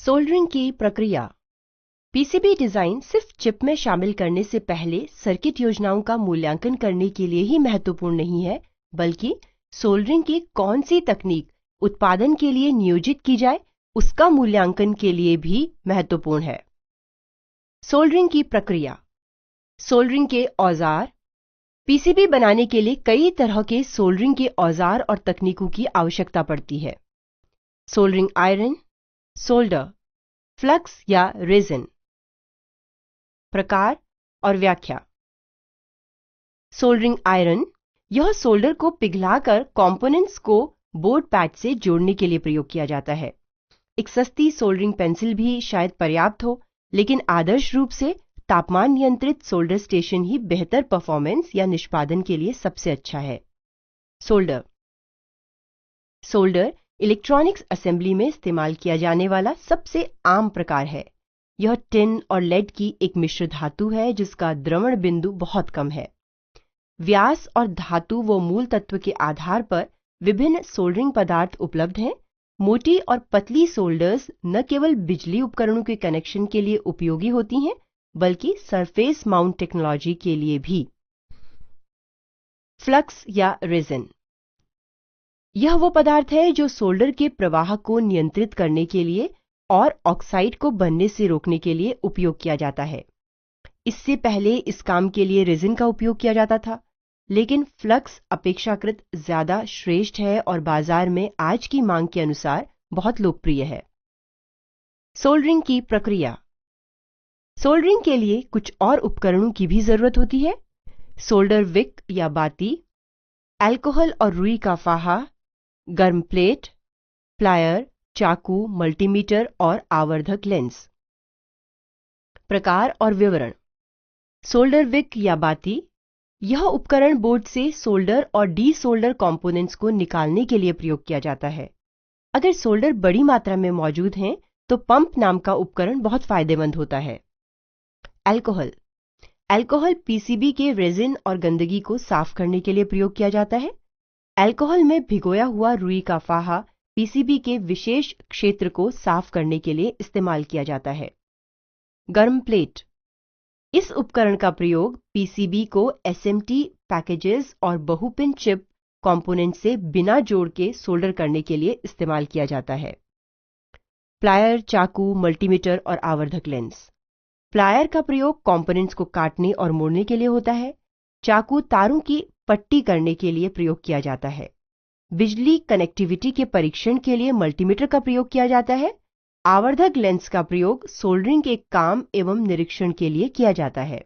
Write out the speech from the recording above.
Soldering की प्रक्रिया। PCB design सिर्फ चिप में शामिल करने से पहले सर्किट योजनाओं का मूल्यांकन करने के लिए ही महत्वपूर्ण नहीं है, बल्कि सोल्डरिंग की कौन सी तकनीक उत्पादन के लिए नियोजित की जाए उसका मूल्यांकन के लिए भी महत्वपूर्ण है। सोल्डरिंग की प्रक्रिया। सोल्डरिंग के औजार। पीसीबी बनाने के लिए कई तरह के सोल्डरिंग के औजार और तकनीकों की आवश्यकता पड़ती है। सोल्डरिंग आयरन, सोल्डर, फ्लक्स या रेजिन। प्रकार और व्याख्या। सोल्डरिंग आयरन, यह सोल्डर को पिघलाकर कंपोनेंट्स को बोर्ड पैड से जोड़ने के लिए प्रयोग किया जाता है। एक सस्ती सोल्डरिंग पेंसिल भी शायद पर्याप्त हो, लेकिन आदर्श रूप से तापमान नियंत्रित सोल्डर स्टेशन ही बेहतर परफॉर्मेंस या निष्पादन के लिए सबसे अच्छा है। सोल्डर। सोल्डर इलेक्ट्रॉनिक्स असेंबली में इस्तेमाल किया जाने वाला सबसे आम प्रकार है। यह टिन और लेड की एक मिश्र धातु है जिसका द्रवण बिंदु बहुत कम है। व्यास और धातु व मूल तत्व के आधार पर विभिन्न सोल्डरिंग पदार्थ उपलब्ध हैं। मोटी और पतली सोल्डर्स न केवल बिजली उपकरणों के कनेक्शन के लिए उपयोगी होती हैं, बल्कि सरफेस माउंट टेक्नोलॉजी के लिए भी। फ्लक्स या रेजिन। यह वो पदार्थ है जो सोल्डर के प्रवाह को नियंत्रित करने के लिए और ऑक्साइड को बनने से रोकने के लिए उपयोग किया जाता है। इससे पहले इस काम के लिए रेजिन का उपयोग किया जाता था, लेकिन फ्लक्स अपेक्षाकृत ज्यादा श्रेष्ठ है और बाजार में आज की मांग के अनुसार बहुत लोकप्रिय है। सोल्डरिंग की प्रक्रिया। सोल्डरिंग के लिए कुछ और उपकरणों की भी जरूरत होती है। सोल्डर विक या बाती, अल्कोहल और रुई का फाहा, गर्म प्लेट, प्लायर, चाकू, मल्टीमीटर और आवर्धक लेंस। प्रकार और विवरण। सोल्डर विक या बाती, यह उपकरण बोर्ड से सोल्डर और डी सोल्डर कंपोनेंट्स को निकालने के लिए प्रयोग किया जाता है। अगर सोल्डर बड़ी मात्रा में मौजूद हैं, तो पंप नाम का उपकरण बहुत फायदेमंद होता है। अल्कोहल। अल्कोहल पीसीबी के रेजिन और गंदगी को साफ करने के लिए प्रयोग किया जाता है। अल्कोहल में भिगोया हुआ रुई का फाहा पीसीबी के विशेष क्षेत्र को साफ करने के लिए इस्तेमाल किया जाता है। गर्म प्लेट। इस उपकरण का प्रयोग पीसीबी को एसएमटी पैकेजेस और बहुपिन चिप कंपोनेंट से बिना जोड़ के सोल्डर करने के लिए इस्तेमाल किया जाता है। प्लायर, चाकू, मल्टीमीटर और आवर्धक लेंस। प्लायर का प्रयोग कंपोनेंट्स को काटने और मोड़ने के लिए होता है। चाकू तारों की पट्टी करने के लिए प्रयोग किया जाता है। बिजली कनेक्टिविटी के परीक्षण के लिए मल्टीमीटर का प्रयोग किया जाता है। आवर्धक लेंस का प्रयोग सोल्डरिंग के काम एवं निरीक्षण के लिए किया जाता है।